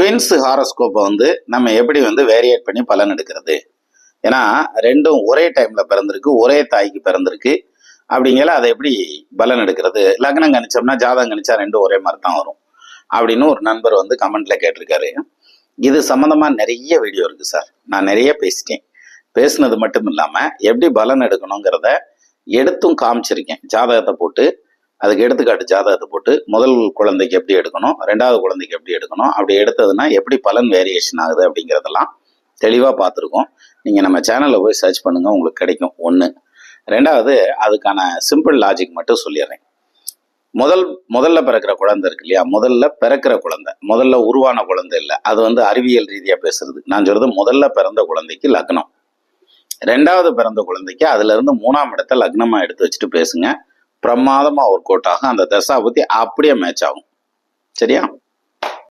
Twins ஹாரோஸ்கோப்பை வந்து நம்ம எப்படி வந்து வேரியேட் பண்ணி பலன் எடுக்கிறது? ஏன்னா ரெண்டும் ஒரே டைம்ல பிறந்திருக்கு, ஒரே தாய்க்கு பிறந்திருக்கு. அப்படிங்கல அதை எப்படி பலன் எடுக்கிறது? லக்னம் கணிச்சோம்னா ஜாதகம் கணிச்சா ரெண்டும் ஒரே மாதிரி தான் வரும் அப்படின்னு ஒரு நண்பர் வந்து கமெண்ட்ல கேட்டிருக்காரு. இது சம்மந்தமா நிறைய வீடியோ இருக்கு சார். நான் நிறைய பேசிட்டேன். பேசுனது மட்டும் இல்லாம எப்படி பலன் எடுக்கணுங்கிறத எடுத்தும் காமிச்சிருக்கேன். ஜாதகத்தை போட்டு, அதுக்கு எடுத்துக்காட்டு ஜாதகத்தை போட்டு முதல் குழந்தைக்கு எப்படி எடுக்கணும், ரெண்டாவது குழந்தைக்கு எப்படி எடுக்கணும், அப்படி எடுத்ததுன்னா எப்படி பலன் வேரியேஷன் ஆகுது அப்படிங்கிறதெல்லாம் தெளிவாக பார்த்துருக்கோம். நீங்கள் நம்ம சேனலில் போய் சர்ச் பண்ணுங்க, உங்களுக்கு கிடைக்கும். ஒன்று. ரெண்டாவது, அதுக்கான சிம்பிள் லாஜிக் மட்டும் சொல்லிடுறேன். முதல்ல பிறக்கிற குழந்தை இருக்கு இல்லையா, முதல்ல பிறக்கிற குழந்தை, முதல்ல உருவான குழந்தை இல்லை, அது வந்து அறிவியல் ரீதியாக பேசுறது. நான் சொல்றது முதல்ல பிறந்த குழந்தைக்கு லக்னம், ரெண்டாவது பிறந்த குழந்தைக்கு அதுல இருந்து 3ஆம் இடத்தை லக்னமா எடுத்து வச்சுட்டு பேசுங்க. பிரமாதமா ஒர்க் அவுட் ஆகும். அந்த தசாபுத்தி அப்படியே மேட்ச் ஆகும். சரியா?